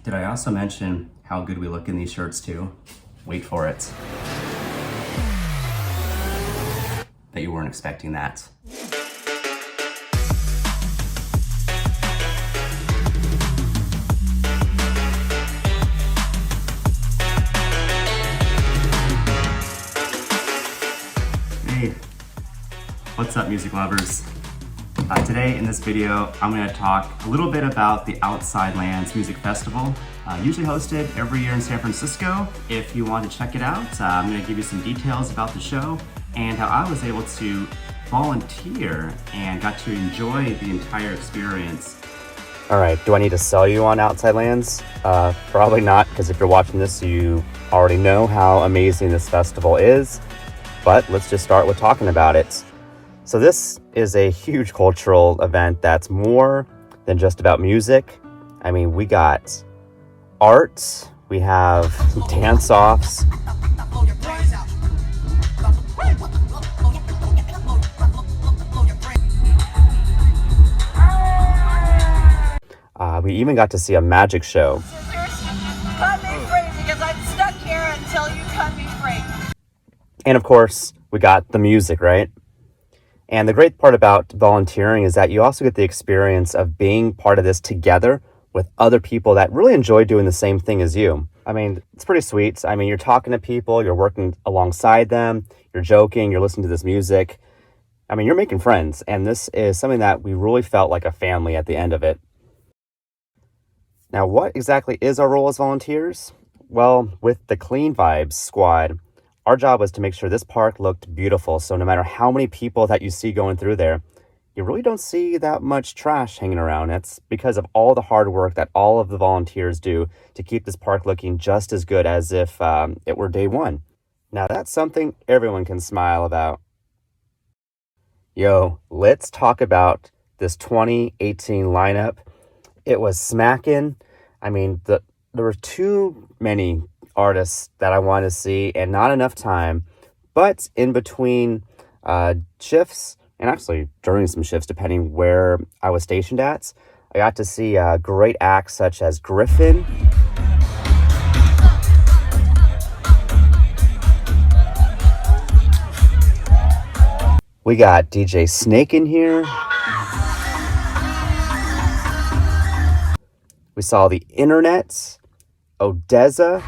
Did I also mention how good we look in these shirts too? Wait for it. Bet you weren't expecting that. Hey, what's up music lovers? Today in this video, I'm going to talk a little bit about the Outside Lands Music Festival, usually hosted every year in San Francisco. If you want to check it out, I'm going to give you some details about the show and how I was able to volunteer and got to enjoy the entire experience. All right, do I need to sell you on Outside Lands? Probably not, because if you're watching this, you already know how amazing this festival is. But let's just start with talking about it. So this is a huge cultural event that's more than just about music. I mean, we got art, we have dance-offs, we even got to see a magic show. Cut me free because I'm stuck here until you cut me free. And of course, we got the music, right? And the great part about volunteering is that you also get the experience of being part of this together with other people that really enjoy doing the same thing as you. I mean, it's pretty sweet. I mean, you're talking to people, you're working alongside them, you're joking, you're listening to this music. I mean, you're making friends. And this is something that we really felt like a family at the end of it. Now, what exactly is our role as volunteers? Well, with the Clean Vibes squad, our job was to make sure this park looked beautiful. So no matter how many people that you see going through there, you really don't see that much trash hanging around. That's because of all the hard work that all of the volunteers do to keep this park looking just as good as if it were day one. Now that's something everyone can smile about. Yo, let's talk about this 2018 lineup. It was smacking. I mean, there were too many artists that I wanted to see and not enough time, but in between shifts, and actually during some shifts depending where I was stationed at, I got to see great acts such as Gryffin, we got DJ Snake in here, we saw The Internet, ODESZA,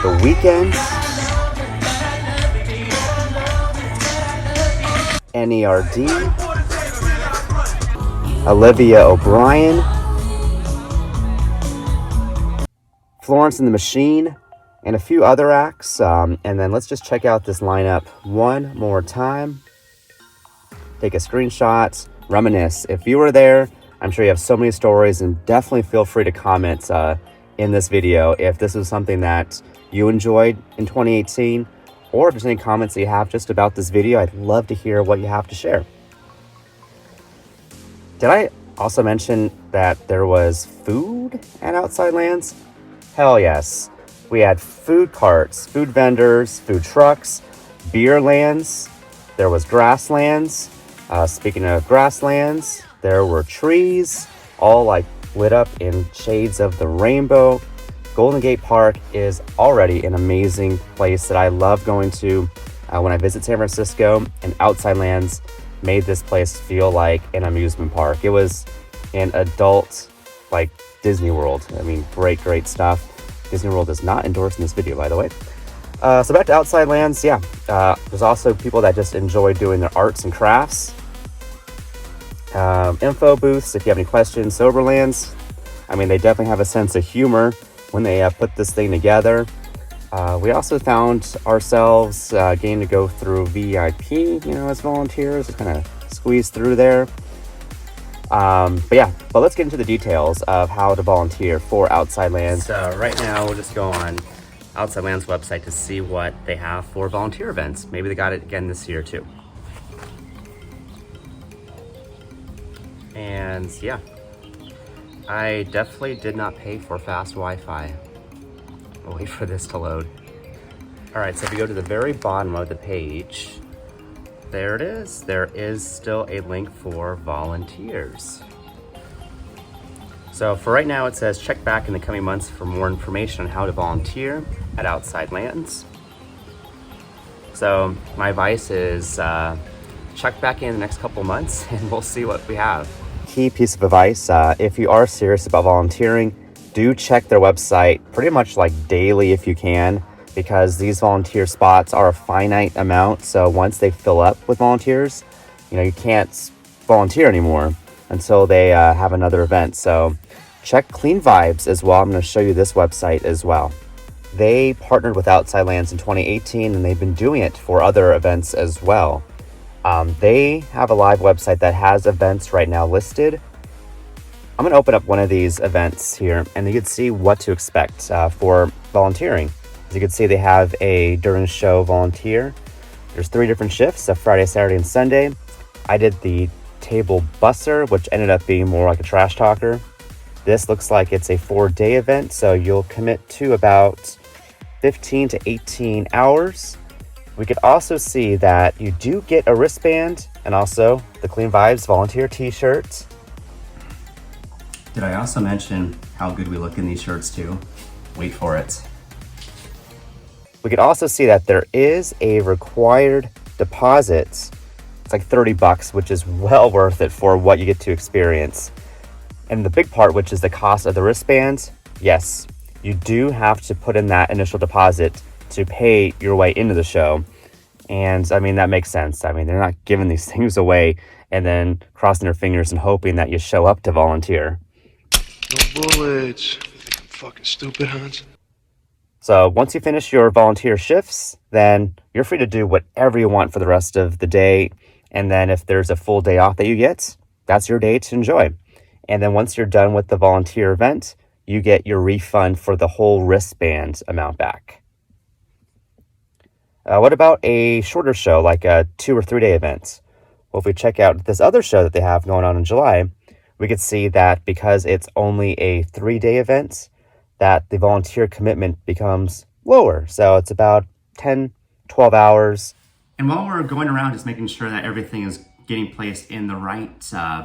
The Weeknd, NERD, Olivia O'Brien, Florence and the Machine, and a few other acts. And then let's just check out this lineup one more time. Take a screenshot, reminisce. If you were there, I'm sure you have so many stories, and definitely feel free to comment in this video if this was something that you enjoyed in 2018, or if there's any comments that you have just about this video. I'd love to hear what you have to share. Did I also mention that there was food at Outside Lands? Hell yes. We had food carts, food vendors, food trucks, beer lands. There was grasslands. Speaking of grasslands, there were trees, all like lit up in shades of the rainbow. Golden Gate Park is already an amazing place that I love going to when I visit San Francisco, and Outside Lands made this place feel like an amusement park. It was an adult, like Disney World. I mean, great stuff. Disney World is not endorsed in this video, by the way. So back to Outside Lands, yeah. There's also people that just enjoy doing their arts and crafts. Info booths, if you have any questions. Soberlands, I mean, they definitely have a sense of humor when they put this thing together. We also found ourselves getting to go through VIP, as volunteers, to kind of squeeze through there. But let's get into the details of how to volunteer for Outside Lands. So right now we'll just go on Outside Lands website to see what they have for volunteer events. Maybe they got it again this year too. And yeah, I definitely did not pay for fast Wi-Fi. I'll wait for this to load. All right, so if you go to the very bottom of the page, there it is. There is still a link for volunteers. So for right now, it says check back in the coming months for more information on how to volunteer at Outside Lands. So my advice is check back in the next couple months and we'll see what we have. Key piece of advice, if you are serious about volunteering, do check their website pretty much like daily if you can, because these volunteer spots are a finite amount. So once they fill up with volunteers, you can't volunteer anymore until they have another event. So check Clean Vibes as well. I'm going to show you this website as well. They partnered with Outside Lands in 2018 and they've been doing it for other events as well. They have a live website that has events right now listed. I'm going to open up one of these events here and you can see what to expect for volunteering. As you can see, they have a during show volunteer. There's 3 different shifts, a Friday, Saturday, and Sunday. I did the table busser, which ended up being more like a trash talker. This looks like it's a 4-day event, so you'll commit to about 15 to 18 hours. We could also see that you do get a wristband and also the Clean Vibes volunteer t-shirt. Did I also mention how good we look in these shirts too? Wait for it. We could also see that there is a required deposit. It's like $30, which is well worth it for what you get to experience. And the big part, which is the cost of the wristbands, yes, you do have to put in that initial deposit to pay your way into the show. And I mean, that makes sense. I mean, they're not giving these things away and then crossing their fingers and hoping that you show up to volunteer. No bullets. You think I'm fucking stupid, Hans? So once you finish your volunteer shifts, then you're free to do whatever you want for the rest of the day. And then if there's a full day off that you get, that's your day to enjoy. And then once you're done with the volunteer event, you get your refund for the whole wristband amount back. What about a shorter show, like a 2 or 3 day event? Well, if we check out this other show that they have going on in July, we could see that because it's only a 3-day event, that the volunteer commitment becomes lower. So it's about 10, 12 hours. And while we're going around just making sure that everything is getting placed in the right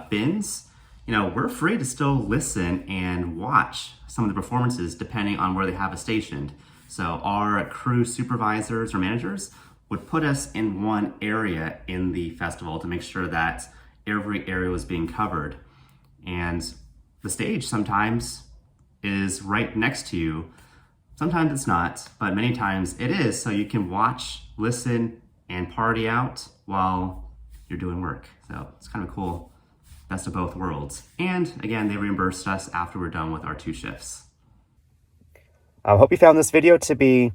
bins, we're free to still listen and watch some of the performances depending on where they have us stationed. So our crew supervisors or managers would put us in one area in the festival to make sure that every area was being covered. And the stage sometimes is right next to you. Sometimes it's not, but many times it is. So you can watch, listen, and party out while you're doing work. So it's kind of cool. Best of both worlds. And again, they reimbursed us after we're done with our 2 shifts. I hope you found this video to be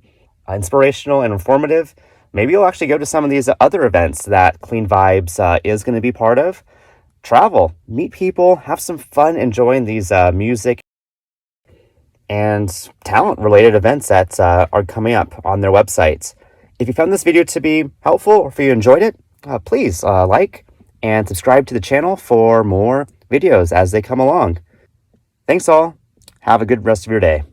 inspirational and informative. Maybe you'll actually go to some of these other events that Clean Vibes is going to be part of. Travel, meet people, have some fun enjoying these music and talent-related events that are coming up on their websites. If you found this video to be helpful or if you enjoyed it, please like and subscribe to the channel for more videos as they come along. Thanks all. Have a good rest of your day.